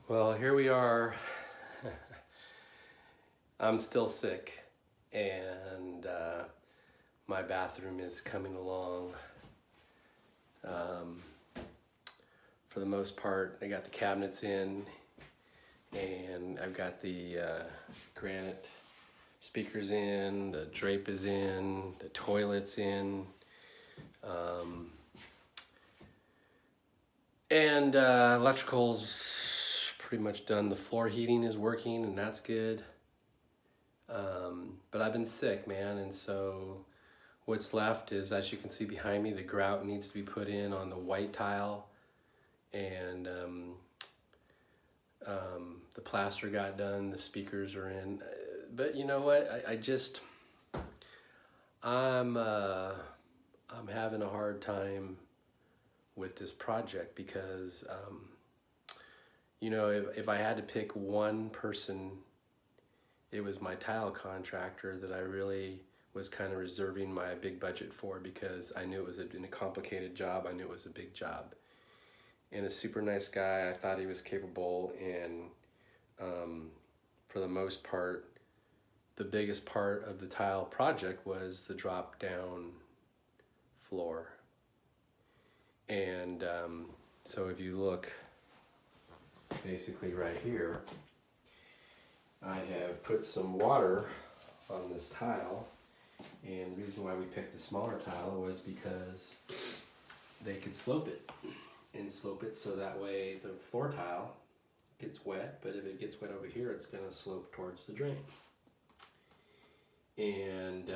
Well, here we are. I'm still sick, and my bathroom is coming along. For the most part, I got the cabinets in, and I've got the granite speakers in, the drape is in, the toilet's in, and electrical's pretty much done. The floor heating is working, and that's good. But I've been sick, man, and so what's left is, as you can see behind me, the grout needs to be put in on the white tile, and the plaster got done, the speakers are in. But you know what, I'm having a hard time with this project because you know, if I had to pick one person, it was my tile contractor that I really was kind of reserving my big budget for, because I knew it was a complicated job. I knew it was a big job. And a super nice guy. I thought he was capable, and for the most part, the biggest part of the tile project was the drop down floor. And so if you look basically right here, I have put some water on this tile, and the reason why we picked the smaller tile was because they could slope it so that way the floor tile gets wet, but if it gets wet over here, it's going to slope towards the drain. And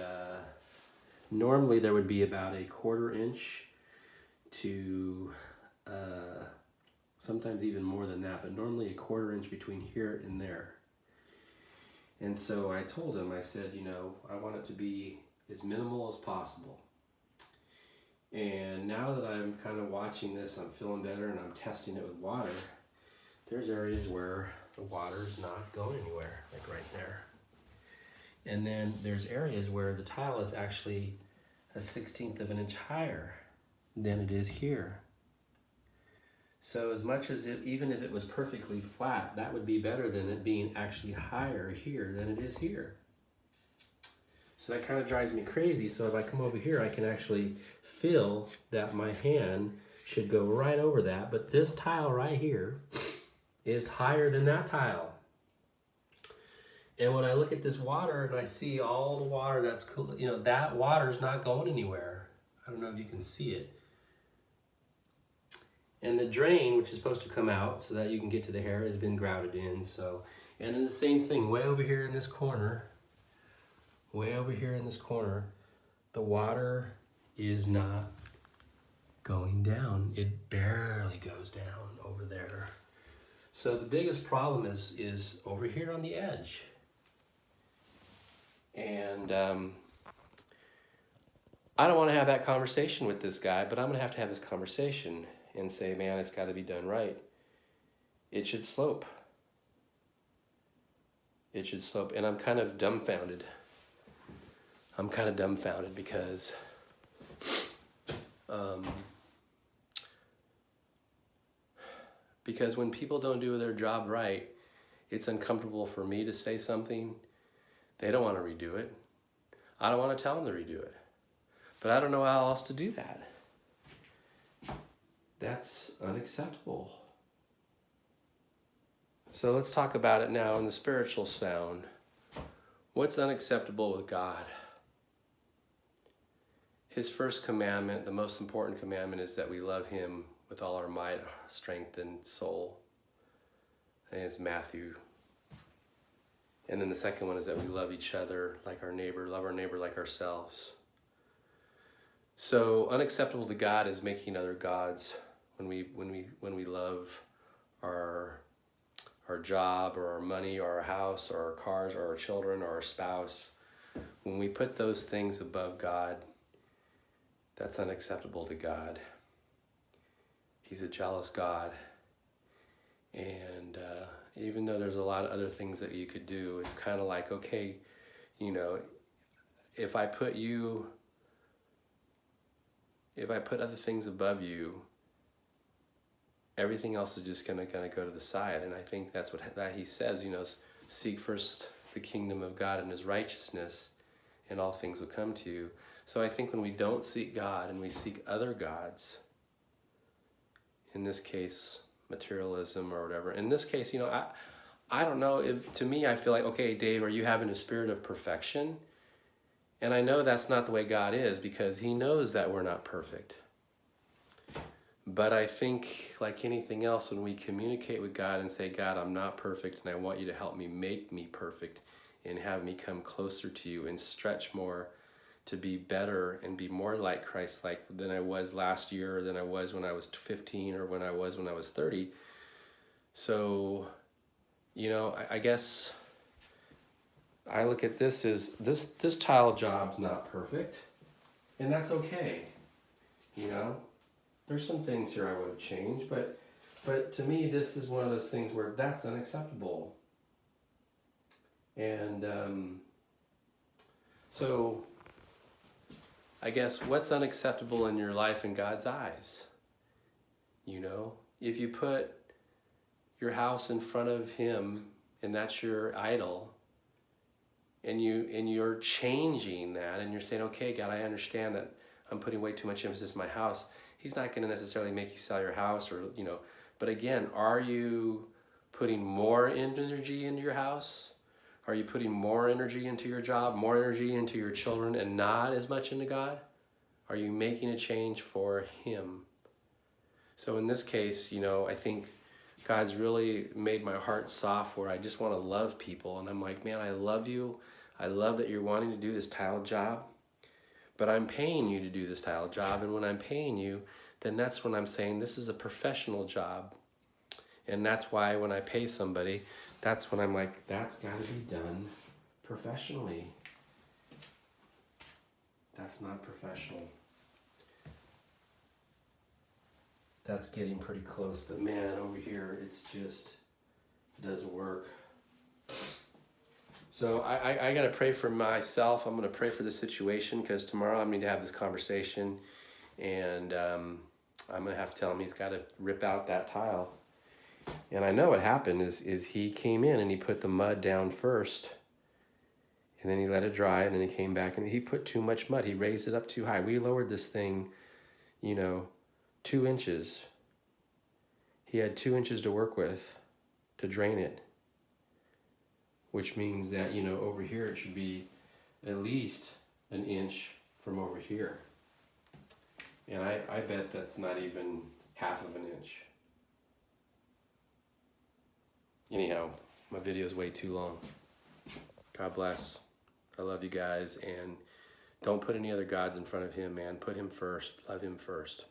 normally there would be about a 1/4 inch to sometimes even more than that, but normally a 1/4 inch between here and there. And so I told him, I said, you know, I want it to be as minimal as possible. And now that I'm kind of watching this, I'm feeling better, and I'm testing it with water. There's areas where the water's not going anywhere, like right there. And then there's areas where the tile is actually a 1/16 of an inch higher than it is here. So as much as even if it was perfectly flat, that would be better than it being actually higher here than it is here. So that kind of drives me crazy. So if I come over here, I can actually feel that my hand should go right over that. But this tile right here is higher than that tile. And when I look at this water and I see all the water that's cool, you know, that water's not going anywhere. I don't know if you can see it. And the drain, which is supposed to come out so that you can get to the hair, has been grouted in. So, and then the same thing way over here in this corner, the water is not going down. It barely goes down over there. So the biggest problem is over here on the edge. And I don't want to have that conversation with this guy, but I'm going to have this conversation and say, man, it's got to be done right. It should slope. It should slope. And I'm kind of dumbfounded. Because because when people don't do their job right, it's uncomfortable for me to say something. They don't want to redo it. I don't want to tell them to redo it. But I don't know how else to do that. That's unacceptable. So let's talk about it now in the spiritual sound. What's unacceptable with God? His first commandment, the most important commandment, is that we love him with all our might, strength, and soul. And it's Matthew. And then the second one is that we love each other like our neighbor, love our neighbor like ourselves. So unacceptable to God is making other gods. When we love our job or our money or our house or our cars or our children or our spouse, when we put those things above God, that's unacceptable to God. He's a jealous God. And even though there's a lot of other things that you could do, it's kind of like, okay, you know, if I put other things above you, everything else is just gonna go to the side. And I think that's what that he says, you know, seek first the kingdom of God and his righteousness, and all things will come to you. So I think when we don't seek God and we seek other gods, in this case, materialism or whatever, in this case, you know, I don't know, if, to me, I feel like, okay, Dave, are you having a spirit of perfection? And I know that's not the way God is, because he knows that we're not perfect. But I think, like anything else, when we communicate with God and say, God, I'm not perfect, and I want you to help me make me perfect and have me come closer to you and stretch more to be better and be more like Christ-like than I was last year, or than I was when I was 15, or when I was 30. So, you know, I guess I look at this as this tile job's not perfect, and that's okay. You know, there's some things here I would have changed, but to me, this is one of those things where that's unacceptable. And so I guess what's unacceptable in your life in God's eyes? You know, if you put your house in front of him and that's your idol, and you're changing that, and you're saying, okay, God, I understand that I'm putting way too much emphasis on my house. He's not going to necessarily make you sell your house, or, you know, but again, are you putting more energy into your house? Are you putting more energy into your job, more energy into your children, and not as much into God? Are you making a change for him? So in this case, you know, I think God's really made my heart soft, where I just want to love people. And I'm like, man, I love you. I love that you're wanting to do this tile job, but I'm paying you to do this tile job. And when I'm paying you, then that's when I'm saying this is a professional job. And that's why when I pay somebody, that's when I'm like, that's got to be done professionally. That's not professional. That's getting pretty close, but man, over here, it's just, it doesn't work. So I got to pray for myself. I'm going to pray for the situation, because tomorrow I'm going to have this conversation, and I'm going to have to tell him he's got to rip out that tile. And I know what happened is he came in and he put the mud down first, and then he let it dry, and then he came back and he put too much mud. He raised it up too high. We lowered this thing, you know, 2 inches. He had 2 inches to work with to drain it, which means that, you know, over here it should be at least 1 inch from over here. And I bet that's not even half of 1 inch. Anyhow, my video is way too long. God bless. I love you guys, and don't put any other gods in front of him, man. Put him first. Love him first.